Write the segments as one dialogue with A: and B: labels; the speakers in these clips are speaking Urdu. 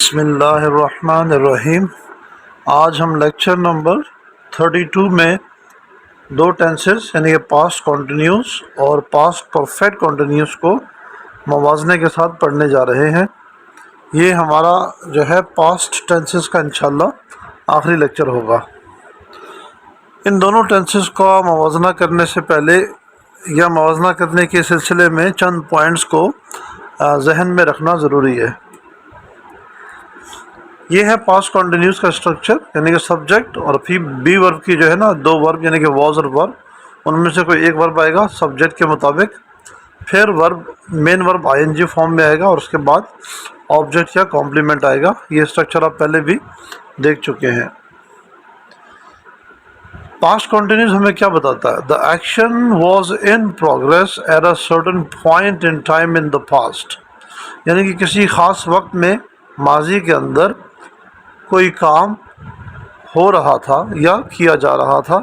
A: بسم اللہ الرحمن الرحیم۔ آج ہم لیکچر نمبر 32 میں دو ٹینسز یعنی کہ پاسٹ کنٹینیوس اور پاسٹ پرفیکٹ کنٹینیوس کو موازنے کے ساتھ پڑھنے جا رہے ہیں۔ یہ ہمارا جو ہے پاسٹ ٹینسز کا انشاءاللہ آخری لیکچر ہوگا۔ ان دونوں ٹینسز کا موازنہ کرنے سے پہلے یا موازنہ کرنے کے سلسلے میں چند پوائنٹس کو ذہن میں رکھنا ضروری ہے۔ یہ ہے پاسٹ کنٹینیوس کا اسٹرکچر، یعنی کہ سبجیکٹ اور پھر بی ورب کی جو ہے نا دو ورب یعنی کہ واز اور ورب، ان میں سے کوئی ایک ورب آئے گا سبجیکٹ کے مطابق، پھر ورب مین ورب آئی این جی فارم میں آئے گا اور اس کے بعد آبجیکٹ یا کمپلیمنٹ آئے گا۔ یہ اسٹرکچر آپ پہلے بھی دیکھ چکے ہیں۔ پاسٹ کنٹینیوس ہمیں کیا بتاتا ہے؟ The action was in progress at a certain point in time in the past, یعنی کہ کسی خاص وقت میں ماضی کے اندر کوئی کام ہو رہا تھا یا کیا جا رہا تھا،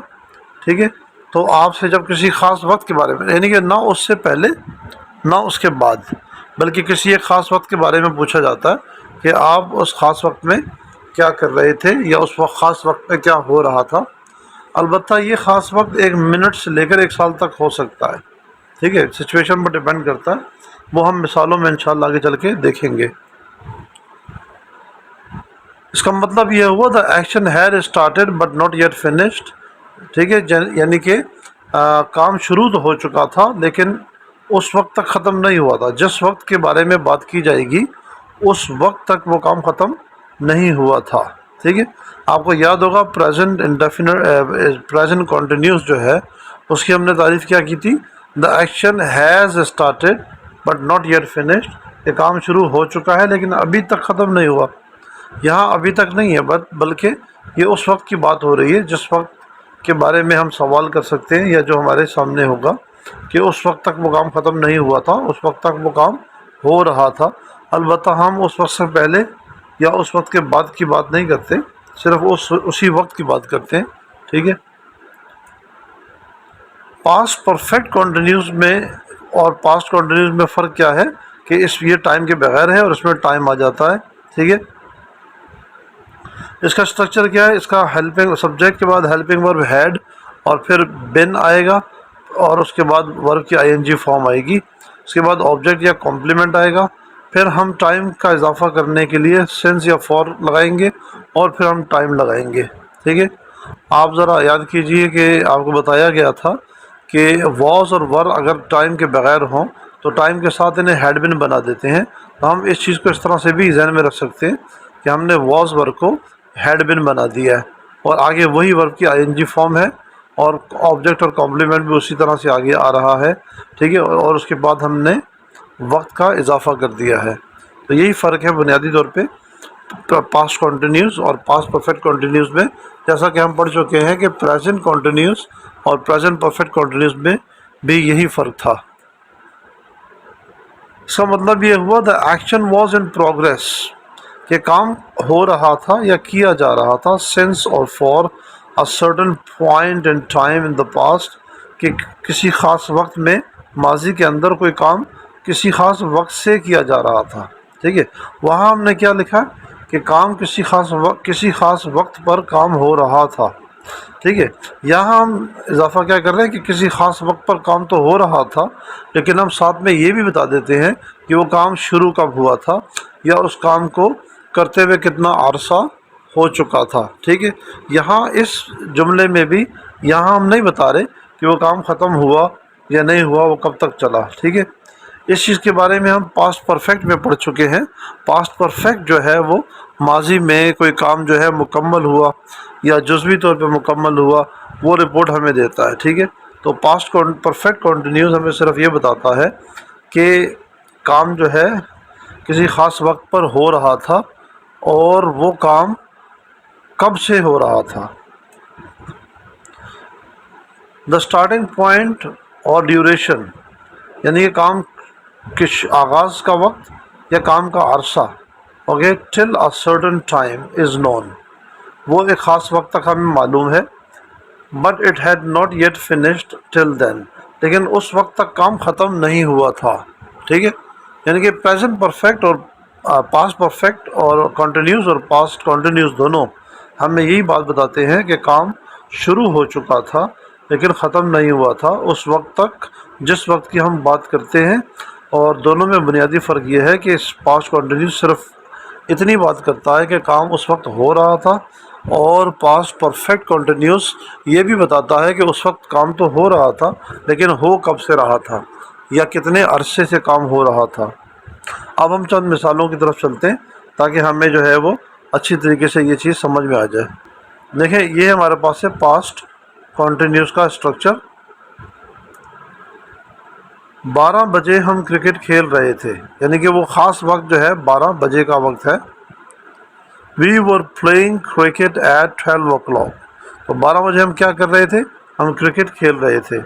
A: ٹھیک ہے؟ تو آپ سے جب کسی خاص وقت کے بارے میں، یعنی کہ نہ اس سے پہلے نہ اس کے بعد، بلکہ کسی ایک خاص وقت کے بارے میں پوچھا جاتا ہے کہ آپ اس خاص وقت میں کیا کر رہے تھے یا اس وقت خاص وقت میں کیا ہو رہا تھا۔ البتہ یہ خاص وقت 1 منٹ سے لے کر 1 سال تک ہو سکتا ہے، ٹھیک ہے؟ سچویشن پر ڈیپینڈ کرتا ہے، وہ ہم مثالوں میں انشاءاللہ آگے چل کے دیکھیں گے۔ اس کا مطلب یہ ہوا the action had started but not yet finished, ٹھیک ہے؟ یعنی کہ کام شروع تو ہو چکا تھا لیکن اس وقت تک ختم نہیں ہوا تھا۔ جس وقت کے بارے میں بات کی جائے گی اس وقت تک وہ کام ختم نہیں ہوا تھا، ٹھیک ہے؟ آپ کو یاد ہوگا پریزنٹ کنٹینیوس جو ہے اس کی ہم نے تعریف کیا کی تھی؟ The action has started but not yet finished, یہ کام شروع ہو چکا ہے لیکن ابھی تک ختم نہیں ہوا۔ یہاں ابھی تک نہیں ہے بلکہ یہ اس وقت کی بات ہو رہی ہے جس وقت کے بارے میں ہم سوال کر سکتے ہیں یا جو ہمارے سامنے ہوگا کہ اس وقت تک وہ کام ختم نہیں ہوا تھا، اس وقت تک وہ کام ہو رہا تھا۔ البتہ ہم اس وقت سے پہلے یا اس وقت کے بعد کی بات نہیں کرتے، صرف اسی وقت کی بات کرتے ہیں، ٹھیک ہے؟ پاسٹ پرفیکٹ کنٹینیوس میں اور پاسٹ کنٹینیوس میں فرق کیا ہے کہ یہ ٹائم کے بغیر ہے اور اس میں ٹائم آ جاتا ہے، ٹھیک ہے؟ اس کا اسٹرکچر کیا ہے؟ اس کا ہیلپنگ سبجیکٹ کے بعد ہیلپنگ ورب ہیڈ اور پھر بین آئے گا اور اس کے بعد ورب کی آئی این جی فارم آئے گی، اس کے بعد آبجیکٹ یا کمپلیمنٹ آئے گا، پھر ہم ٹائم کا اضافہ کرنے کے لیے سنس یا فور لگائیں گے اور پھر ہم ٹائم لگائیں گے، ٹھیک ہے؟ آپ ذرا یاد کیجئے کہ آپ کو بتایا گیا تھا کہ واز اور ور اگر ٹائم کے بغیر ہوں تو ٹائم کے ساتھ انہیں ہیڈ بن بنا دیتے ہیں۔ تو ہم اس چیز کو اس طرح سے بھی ذہن میں رکھ سکتے ہیں کہ ہم نے واز ور کو ہیڈ بن بنا دیا ہے اور آگے وہی ورب کی آئی این جی فارم ہے اور آبجیکٹ اور کمپلیمنٹ بھی اسی طرح سے آگے آ رہا ہے، ٹھیک ہے؟ اور اس کے بعد ہم نے وقت کا اضافہ کر دیا ہے۔ تو یہی فرق ہے بنیادی طور پہ پاسٹ کنٹینیوس اور پاسٹ پرفیکٹ کنٹینیوس میں، جیسا کہ ہم پڑھ چکے ہیں کہ پریزنٹ کنٹینیوس اور پریزنٹ پرفیکٹ کنٹینیوس میں بھی یہی فرق تھا۔ اس کا مطلب یہ ہوا دا ایکشن واز ان پروگریس، کہ کام ہو رہا تھا یا کیا جا رہا تھا سنس اور for a certain point in time in the past, کہ کسی خاص وقت میں ماضی کے اندر کوئی کام کسی خاص وقت سے کیا جا رہا تھا، ٹھیک ہے؟ وہاں ہم نے کیا لکھا کہ کام کسی خاص وقت پر کام ہو رہا تھا، ٹھیک ہے؟ یہاں ہم اضافہ کیا کر رہے ہیں کہ کسی خاص وقت پر کام تو ہو رہا تھا لیکن ہم ساتھ میں یہ بھی بتا دیتے ہیں کہ وہ کام شروع کب ہوا تھا یا اس کام کو کرتے ہوئے کتنا عرصہ ہو چکا تھا، ٹھیک ہے؟ یہاں اس جملے میں بھی یہاں ہم نہیں بتا رہے کہ وہ کام ختم ہوا یا نہیں ہوا، وہ کب تک چلا، ٹھیک ہے؟ اس چیز کے بارے میں ہم پاسٹ پرفیکٹ میں پڑھ چکے ہیں۔ پاسٹ پرفیکٹ جو ہے وہ ماضی میں کوئی کام جو ہے مکمل ہوا یا جزوی طور پہ مکمل ہوا وہ رپورٹ ہمیں دیتا ہے، ٹھیک ہے؟ تو پاسٹ پرفیکٹ کنٹینیوس ہمیں صرف یہ بتاتا ہے کہ کام جو ہے کسی خاص وقت پر ہو رہا تھا اور وہ کام کب سے ہو رہا تھا۔ دا اسٹارٹنگ پوائنٹ اور ڈیوریشن، یعنی کہ کام کے آغاز کا وقت یا کام کا عرصہ، okay, till a certain time is known, وہ ایک خاص وقت تک ہمیں معلوم ہے، but it had not yet finished till then, لیکن اس وقت تک کام ختم نہیں ہوا تھا، ٹھیک ہے؟ یعنی کہ پریزنٹ پرفیکٹ اور پاسٹ پرفیکٹ اور کنٹینیوس اور پاسٹ کنٹینیوس دونوں ہمیں یہی بات بتاتے ہیں کہ کام شروع ہو چکا تھا لیکن ختم نہیں ہوا تھا اس وقت تک جس وقت کی ہم بات کرتے ہیں، اور دونوں میں بنیادی فرق یہ ہے کہ اس پاسٹ کنٹینیوس صرف اتنی بات کرتا ہے کہ کام اس وقت ہو رہا تھا، اور پاسٹ پرفیکٹ کنٹینیوس یہ بھی بتاتا ہے کہ اس وقت کام تو ہو رہا تھا لیکن ہو کب سے رہا تھا یا کتنے عرصے سے کام ہو رہا تھا۔ اب ہم چند مثالوں کی طرف چلتے ہیں تاکہ ہمیں جو ہے وہ اچھی طریقے سے یہ چیز سمجھ میں آ جائے۔ دیکھیں یہ ہمارے پاس ہے پاسٹ کنٹینیوس کا اسٹرکچر۔ 12 بجے ہم کرکٹ کھیل رہے تھے، یعنی کہ وہ خاص وقت جو ہے 12 بجے کا وقت ہے۔ وی ور پلئنگ کرکٹ ایٹ 12 o'clock، تو 12 بجے ہم کیا کر رہے تھے؟ ہم کرکٹ کھیل رہے تھے۔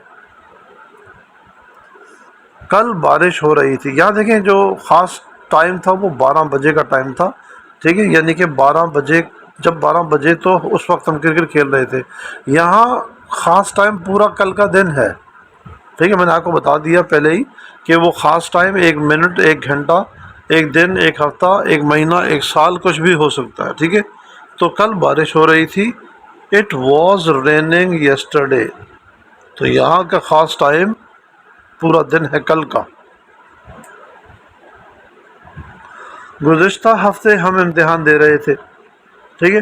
A: کل بارش ہو رہی تھی، یہاں دیکھیں جو خاص ٹائم تھا وہ 12 بجے کا ٹائم تھا، ٹھیک ہے، یعنی کہ 12 بجے، جب 12 بجے تو اس وقت ہم کرکٹ کھیل رہے تھے۔ یہاں خاص ٹائم پورا کل کا دن ہے، ٹھیک ہے، میں نے آپ کو بتا دیا پہلے ہی کہ وہ خاص ٹائم 1 منٹ، 1 گھنٹہ، 1 دن، 1 ہفتہ، 1 مہینہ، 1 سال، کچھ بھی ہو سکتا ہے، ٹھیک ہے۔ تو کل بارش ہو رہی تھی، اٹ واز ریننگ یسٹرڈے، تو یہاں کا خاص ٹائم پورا دن ہے کل کا۔ گزشتہ ہفتے ہم امتحان دے رہے تھے، ٹھیک ہے،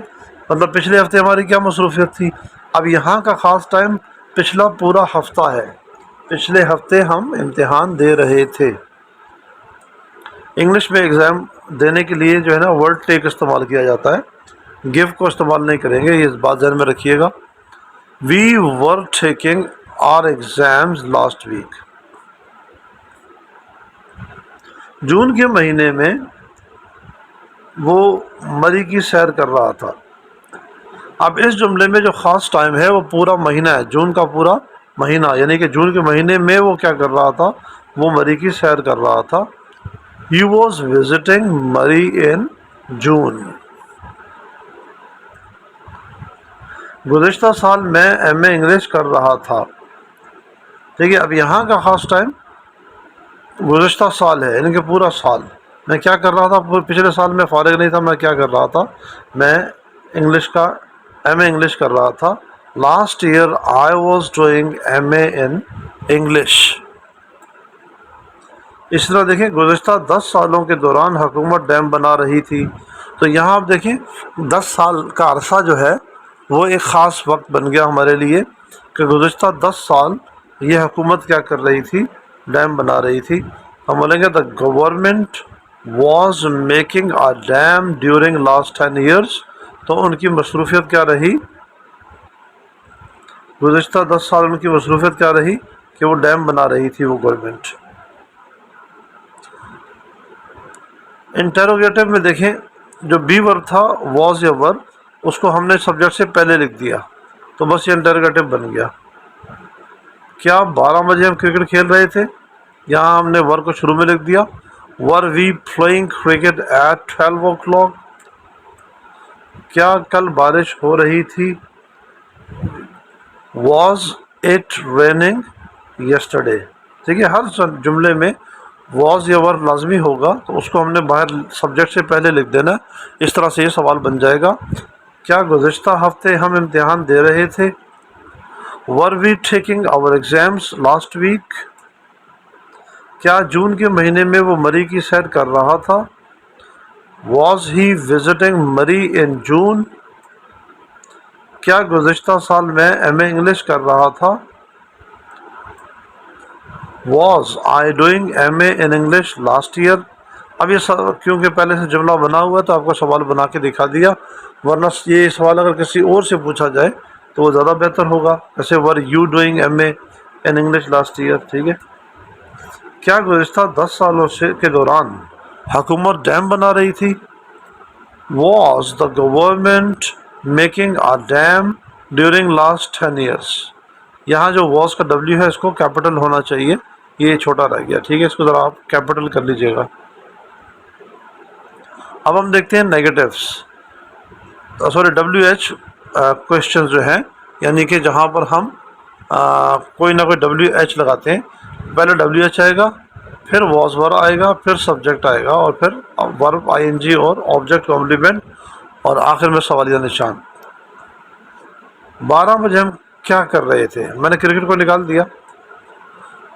A: مطلب پچھلے ہفتے ہماری کیا مصروفیت تھی۔ اب یہاں کا خاص ٹائم پچھلا پورا ہفتہ ہے، پچھلے ہفتے ہم امتحان دے رہے تھے۔ انگلش میں ایگزام دینے کے لیے جو ہے نا ورڈ ٹیک استعمال کیا جاتا ہے، گیو کو استعمال نہیں کریں گے، یہ بات ذہن میں رکھیے گا۔ We were taking our exams last week, جون کے مہینے میں وہ مری کی سیر کر رہا تھا۔ اب اس جملے میں جو خاص ٹائم ہے وہ پورا مہینہ ہے، جون کا پورا مہینہ، یعنی کہ جون کے مہینے میں وہ کیا کر رہا تھا؟ وہ مری کی سیر کر رہا تھا۔ He was visiting Murree in جون۔ گزشتہ سال میں ایم اے انگلش کر رہا تھا، ٹھیک ہے، اب یہاں کا خاص ٹائم گزشتہ سال ہے، یعنی کہ پورا سال میں کیا کر رہا تھا؟ پچھلے سال میں فارغ نہیں تھا، میں کیا کر رہا تھا؟ میں انگلش کا ایم اے انگلش کر رہا تھا۔ Last year I was doing M A in English. اس طرح دیکھیں گزشتہ 10 سالوں کے دوران حکومت ڈیم بنا رہی تھی، تو یہاں آپ دیکھیں 10 سال کا عرصہ جو ہے وہ ایک خاص وقت بن گیا ہمارے لیے کہ گزشتہ 10 سال یہ حکومت کیا کر رہی تھی؟ ڈیم بنا رہی تھی۔ ہم بولیں گے the government was making a dam during last 10 years, تو ان کی مصروفیت کیا رہی؟ گزشتہ 10 سال ان کی مصروفیت کیا رہی؟ کہ وہ ڈیم بنا رہی تھی وہ گورنمنٹ۔ انٹروگیٹو میں دیکھیں جو بی ورب تھا واز یا ور، اس کو ہم نے سبجیکٹ سے پہلے لکھ دیا تو بس یہ انٹروگیٹو بن گیا۔ کیا 12 بجے ہم کرکٹ کھیل رہے تھے؟ یہاں ہم نے ور کو شروع میں لکھ دیا۔ Were we playing cricket at 12 o'clock؟ کیا کل بارش ہو رہی تھی؟ Was it raining yesterday? ٹھیک ہے، ہر جملے میں واز یا ور لازمی ہوگا تو اس کو ہم نے باہر سبجیکٹ سے پہلے لکھ دینا، اس طرح سے یہ سوال بن جائے گا۔ کیا گزشتہ ہفتے ہم امتحان دے رہے تھے؟ Were we taking our exams last week? کیا جون کے مہینے میں وہ مری کی سیر کر رہا تھا؟ Was he visiting Murree in جون؟ کیا گزشتہ سال میں ایم اے انگلش کر رہا تھا؟ Was I doing M A in English last year? اب یہ کیونکہ پہلے سے جملہ بنا ہوا ہے تو آپ کو سوال بنا کے دکھا دیا، ورنہ یہ سوال اگر کسی اور سے پوچھا جائے تو وہ زیادہ بہتر ہوگا، جیسے were you doing M A in English last year, ٹھیک ہے۔ کیا گزشتہ 10 سالوں کے دوران حکومت ڈیم بنا رہی تھی؟ Was the government making a dam during last 10 years? یہاں جو واز کا ڈبلیو ہے اس کو کیپٹل ہونا چاہیے، یہ چھوٹا رہ گیا، ٹھیک ہے، اس کو ذرا آپ کیپٹل کر لیجئے گا۔ اب ہم دیکھتے ہیں negatives, sorry W each question جو ہیں، یعنی کہ جہاں پر ہم کوئی نہ کوئی ڈبلیو ایچ لگاتے ہیں، پہلے ڈبلیو ایچ آئے گا پھر واز ور آئے گا، پھر سبجیکٹ آئے گا، اور پھر ورب آئی این جی اور آبجیکٹ کمپلیمنٹ، اور آخر میں سوالیہ نشان۔ 12 بجے ہم کیا کر رہے تھے؟ میں نے کرکٹ کو نکال دیا۔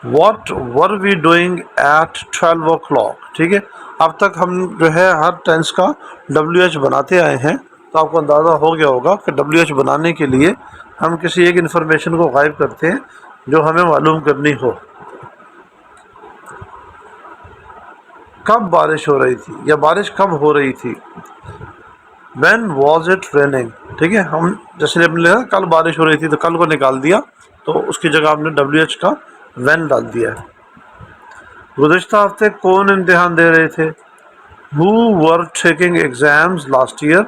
A: What were we doing at 12 o'clock، ٹھیک ہے۔ اب تک ہم جو ہے ہر ٹینس کا WH بناتے آئے ہیں، تو آپ کو اندازہ ہو گیا ہوگا کہ WH بنانے کے لیے ہم کسی ایک انفارمیشن کو غائب کرتے ہیں جو ہمیں معلوم کرنی ہو۔ کب بارش ہو رہی تھی یا بارش کب ہو رہی تھی؟ وین واز اٹ ریننگ، ٹھیک ہے۔ ہم جیسے ہم نے کل بارش ہو رہی تھی تو کل کو نکال دیا، تو اس کی جگہ ہم نے WH کا وین ڈال دیا ہے۔ گزشتہ ہفتے کون امتحان دے رہے تھے؟ Who were taking exams last year,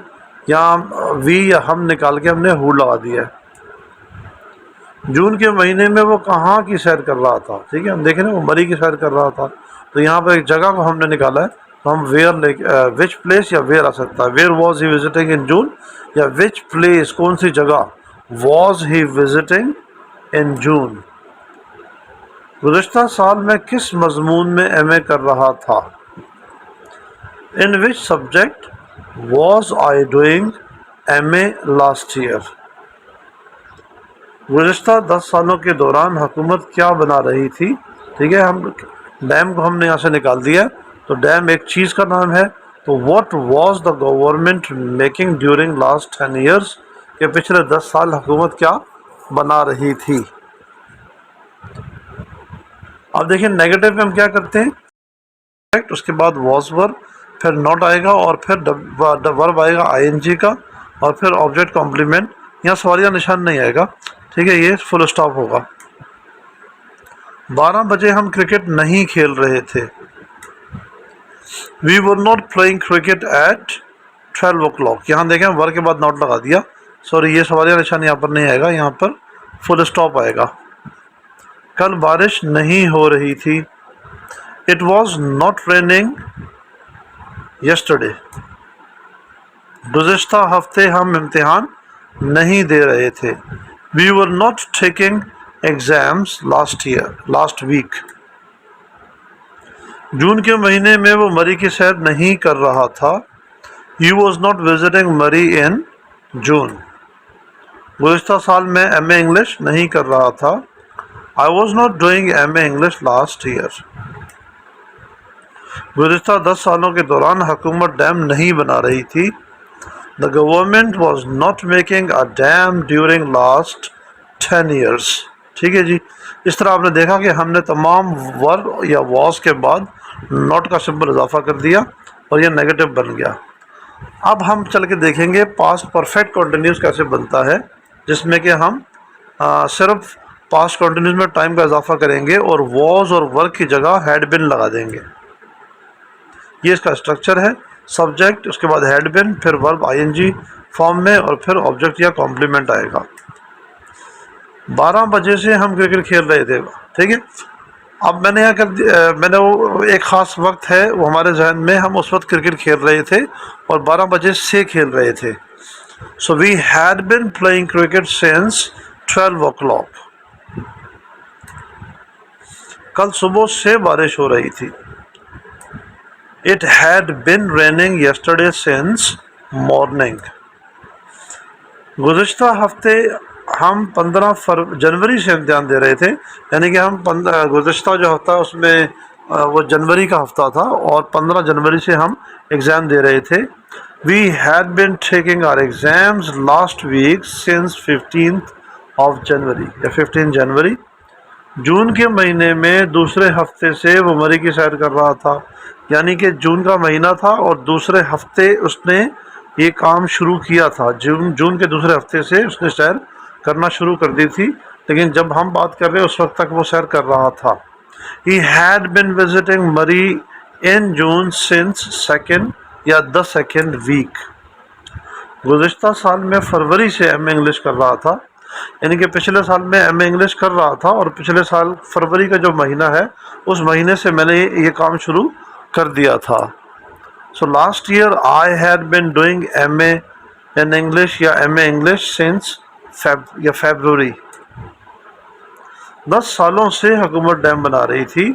A: یہاں وی یا ہم نکال کے ہم نے ہو لگا دیا ہے۔ جون کے مہینے میں وہ کہاں کی سیر کر رہا تھا؟ ٹھیک ہے، ہم دیکھیں نا، وہ مری کی سیر کر رہا تھا، تو یہاں پہ ایک جگہ کو ہم نے نکالا ہے، تو ہم ویئر وچ پلیس یا ویئر آ سکتا ہے۔ ویئر واز ہی وزٹنگ ان جون، یا وچ پلیس کون سی جگہ واز ہی وزٹنگ ان جون۔ گزشتہ سال میں کس مضمون میں ایم اے کر رہا تھا؟ In which subject was I doing M A last year. گزشتہ 10 سالوں کے دوران حکومت کیا بنا رہی تھی؟ ٹھیک ہے، ہم ڈیم کو ہم نے یہاں سے نکال دیا، تو ڈیم ایک چیز کا نام ہے، تو what was the government making during last 10 years, کہ پچھلے 10 سال حکومت کیا بنا رہی تھی۔ اب دیکھیں نیگیٹو میں ہم کیا کرتے ہیں، اس کے بعد واز ور، پھر ناٹ آئے گا، اور پھر ورب آئے گا آئی این جی کا، اور پھر آبجیکٹ کمپلیمنٹ، یہاں سوالیہ نشان نہیں آئے گا، ٹھیک ہے، یہ فل اسٹاپ ہوگا۔ 12 بجے ہم کرکٹ نہیں کھیل رہے تھے۔ We were not playing cricket at 12 o'clock، یہاں دیکھیں ور کے بعد ناٹ لگا دیا، سوری، یہ سوالیہ نشان یہاں پر نہیں آئے گا، یہاں پر فل اسٹاپ آئے گا۔ کل بارش نہیں ہو رہی تھی۔ It was not raining yesterday. گزشتہ ہفتے ہم امتحان نہیں دے رہے تھے۔ We were not taking exams last week. جون کے مہینے میں وہ مری کی سیر نہیں کر رہا تھا۔ He was not visiting Murree in جون۔ گزشتہ سال میں ایم اے انگلش نہیں کر رہا تھا۔ I was not doing M A English last year. گزشتہ 10 سالوں کے دوران حکومت ڈیم نہیں بنا رہی تھی۔ The government was not making a dam during last 10 years۔ ٹھیک ہے جی، اس طرح آپ نے دیکھا کہ ہم نے تمام ور یا واز کے بعد ناٹ کا سمبل اضافہ کر دیا، اور یہ نیگیٹو بن گیا۔ اب ہم چل کے دیکھیں گے پاسٹ پرفیکٹ کنٹینیوس کیسے بنتا ہے، جس میں کہ ہم صرف پاسٹ کنٹینیوس میں ٹائم کا اضافہ کریں گے، اور واز اور ور کی جگہ ہیڈ بن لگا دیں گے۔ یہ اس کا اسٹرکچر ہے، سبجیکٹ، اس کے بعد ہیڈ بن، پھر ورب آئی این جی فارم میں، اور پھر آبجیکٹ یا کمپلیمنٹ آئے گا۔ 12 بجے سے ہم کرکٹ کھیل رہے تھے، ٹھیک ہے۔ اب میں نے وہ ایک خاص وقت ہے وہ ہمارے ذہن میں، ہم اس وقت کرکٹ کھیل رہے تھے اور 12 بجے سے کھیل رہے تھے۔ So we had been playing cricket since 12 o'clock۔ کل صبح سے بارش ہو رہی تھی۔ It had been raining yesterday since morning۔ گزشتہ ہفتے ہم 15 جنوری سے امتحان دے رہے تھے، یعنی کہ ہم گزشتہ جو ہفتہ اس میں وہ جنوری کا ہفتہ تھا، اور 15 جنوری سے ہم ایگزام دے رہے تھے۔ We had been taking our exams last week since 15th of January یا 15 جنوری۔ جون کے مہینے میں دوسرے ہفتے سے وہ مری کی سیر کر رہا تھا، یعنی کہ جون کا مہینہ تھا اور دوسرے ہفتے اس نے یہ کام شروع کیا تھا، جون کے دوسرے ہفتے سے اس نے سیر کرنا شروع کر دی تھی، لیکن جب ہم بات کر رہے ہیں اس وقت تک وہ سیر کر رہا تھا۔ He had been visiting Murray in June since second یا the second week۔ گزشتہ سال میں فروری سے ایم اے انگلش کر رہا تھا، یعنی کہ پچھلے سال میں ایم اے انگلش کر رہا تھا، اور پچھلے سال فروری کا جو مہینہ ہے اس مہینے سے میں نے یہ کام شروع کر دیا تھا۔ So last year I had been doing M A in English یا M A English since February. 10 سالوں سے حکومت ڈیم بنا رہی تھی،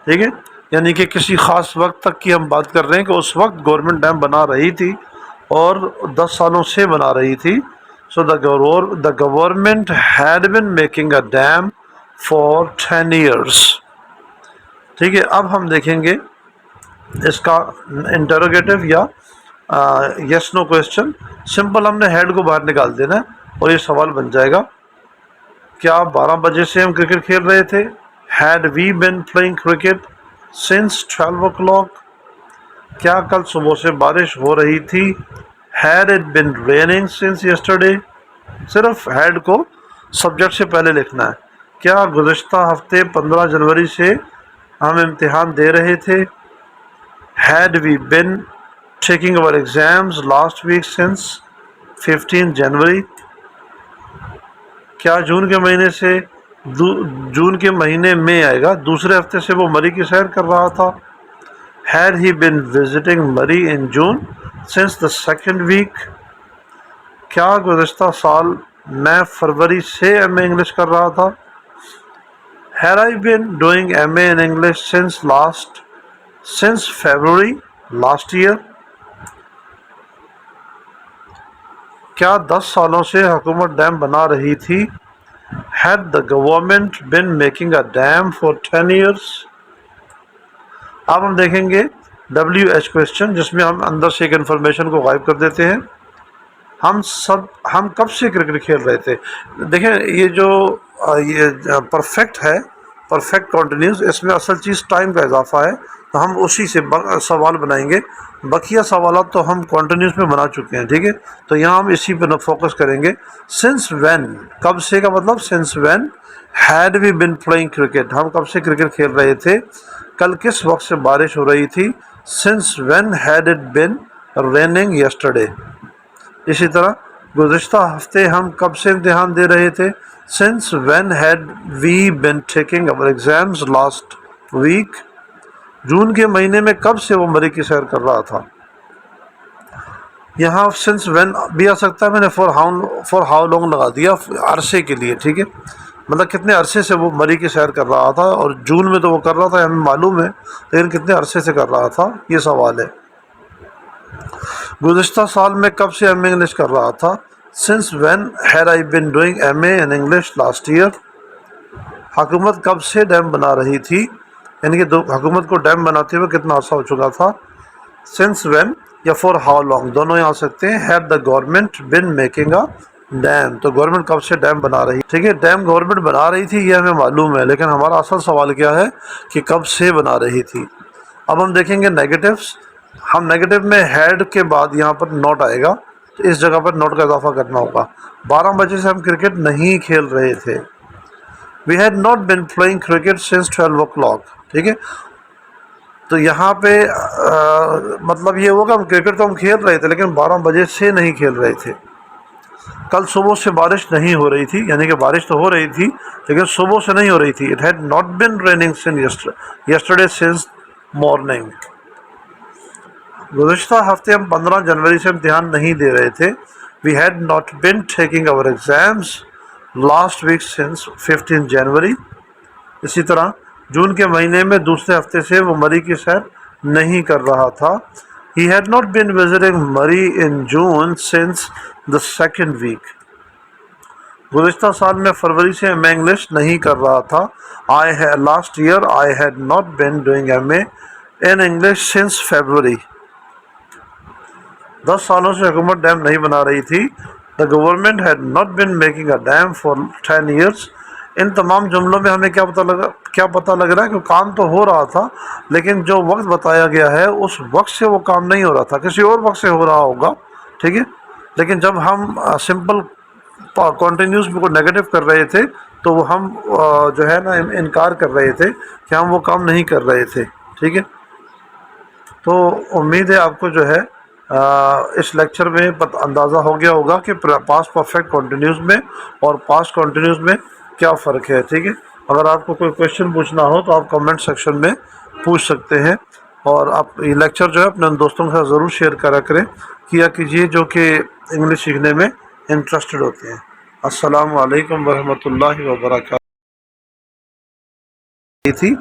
A: ٹھیک ہے۔ یعنی کہ کسی خاص وقت تک کی ہم بات کر رہے ہیں کہ اس وقت گورنمنٹ ڈیم بنا رہی تھی اور 10 سالوں سے بنا رہی تھی. So the government had been making a dam for 10 years. ٹھیک ہے, اب ہم دیکھیں گے اس کا انٹروگیٹو یا یس نو کوشچن. سمپل ہم نے ہیڈ کو باہر نکال دینا ہے اور یہ سوال بن جائے گا کیا 12 بجے سے ہم کرکٹ کھیل رہے تھے؟ Had we been playing cricket since 12 o'clock. کیا کل صبح سے بارش ہو رہی تھی؟ Had it been raining since yesterday. صرف ہیڈ کو سبجیکٹ سے پہلے لکھنا ہے. کیا گزشتہ ہفتے 15 جنوری سے ہم امتحان دے رہے تھے؟ Had we been taking over exams last week since 15 January. کیا جون کے مہینے سے جون کے مہینے میں آئے گا دوسرے ہفتے سے وہ مری کی سیر کر رہا تھا؟ Had he been visiting Murree in June since the second week. کیا گزشتہ سال میں فروری سے ایم اے انگلش کر رہا تھا؟ Had I been doing M A in English since February last year. کیا 10 سالوں سے حکومت ڈیم بنا رہی تھی؟ Had the government been making a dam for 10 years. اب ہم دیکھیں گے WH کوشچن جس میں ہم اندر سے ایک انفارمیشن کو غائب کر دیتے ہیں. ہم کب سے کرکٹ کھیل رہے تھے؟ دیکھیں یہ جو یہ پرفیکٹ ہے, پرفیکٹ کنٹینیوس, اس میں اصل چیز ٹائم کا اضافہ ہے تو ہم اسی سے سوال بنائیں گے. بقیہ سوالات تو ہم کنٹینیوس میں بنا چکے ہیں. ٹھیک ہے, تو یہاں ہم اسی پہ فوکس کریں گے. سنس وین, کب سے کا مطلب since when had we been playing cricket, ہم کب سے کرکٹ کھیل رہے تھے؟ کل کس وقت سے بارش ہو رہی تھی؟ Since when had it been raining yesterday. اسی طرح گزشتہ ہفتے ہم کب سے امتحان دے رہے تھے؟ Since when had we been taking over exams last week. جون کے مہینے میں کب سے وہ مری کی سیر کر رہا تھا؟ یہاں سنس وین بھی آ سکتا ہے, میں نے فار ہاؤ لانگ لگا دیا عرصے کے لیے. ٹھیک ہے, مطلب کتنے عرصے سے وہ مری کی سیر کر رہا تھا, اور جون میں تو وہ کر رہا تھا ہمیں معلوم ہے, لیکن کتنے عرصے سے کر رہا تھا یہ سوال ہے. گزشتہ سال میں کب سے ایم اے انگلش کر رہا تھا؟ Since when had I been doing M A in English last year. حکومت کب سے ڈیم بنا رہی تھی, یعنی کہ حکومت کو ڈیم بناتے ہوئے کتنا عرصہ ہو چکا تھا؟ سنس وین یا فار ہاؤ لانگ دونوں آ سکتے ہیں. Had the government been making a dam, تو گورنمنٹ کب سے ڈیم بنا رہی. ٹھیک ہے, ڈیم گورنمنٹ بنا رہی تھی یہ ہمیں معلوم ہے, لیکن ہمارا اصل سوال کیا ہے کہ کب سے بنا رہی تھی. اب ہم دیکھیں گے نیگیٹوز. ہم نیگیٹو میں ہیڈ کے بعد یہاں پر نوٹ آئے گا تو اس جگہ پر نوٹ کا اضافہ کرنا ہوگا. 12 بجے سے ہم کرکٹ نہیں کھیل رہے تھے. We had not been playing cricket since 12 o'clock. ٹھیک ہے, تو یہاں پہ مطلب یہ ہوگا ہم کرکٹ تو ہم کھیل رہے تھے لیکن 12 بجے سے نہیں کھیل رہے تھے. کل صبح سے بارش نہیں ہو رہی تھی, یعنی کہ بارش تو ہو رہی تھی لیکن صبح سے نہیں ہو رہی تھی. It had not been raining since yesterday since morning. گزشتہ ہفتے ہم 15 جنوری سے امتحان نہیں دے رہے تھے. We had not been taking over exams last week since 15 January. اسی طرح جون کے مہینے میں دوسرے ہفتے سے وہ مری کی سیر نہیں کر رہا تھا. He had not been visiting Murray in June since the second week. گزشتہ سال میں فروری سے میں انگلش نہیں کر رہا تھا. Last year I had not been doing MA in English since February. 10 سالوں سے حکومت ڈیم نہیں بنا رہی تھی. The government had not been making a dam for 10 years. ان تمام جملوں میں ہمیں کیا پتہ لگ رہا ہے کہ کام تو ہو رہا تھا لیکن جو وقت بتایا گیا ہے اس وقت سے وہ کام نہیں ہو رہا تھا, کسی اور وقت سے ہو رہا ہوگا. ٹھیک ہے, لیکن جب ہم سمپل کنٹینیوس کو نیگیٹو کر رہے تھے تو وہ ہم جو ہے نا انکار کر رہے تھے کہ ہم وہ کام نہیں کر رہے تھے. ٹھیک ہے, تو امید ہے آپ کو جو ہے اس لیکچر میں اندازہ ہو گیا ہوگا کہ پاسٹ پرفیکٹ کنٹینیوس میں اور پاسٹ کنٹینیوس میں کیا فرق ہے. ٹھیک ہے, اگر آپ کو کوئی کویشچن پوچھنا ہو تو آپ کمنٹ سیکشن میں پوچھ سکتے ہیں, اور آپ یہ لیکچر جو ہے اپنے دوستوں کے ساتھ ضرور شیئر کیا کیجیے جو کہ انگلش سیکھنے میں انٹرسٹڈ ہوتے ہیں. السلام علیکم ورحمۃ اللہ وبرکاتہ. تھی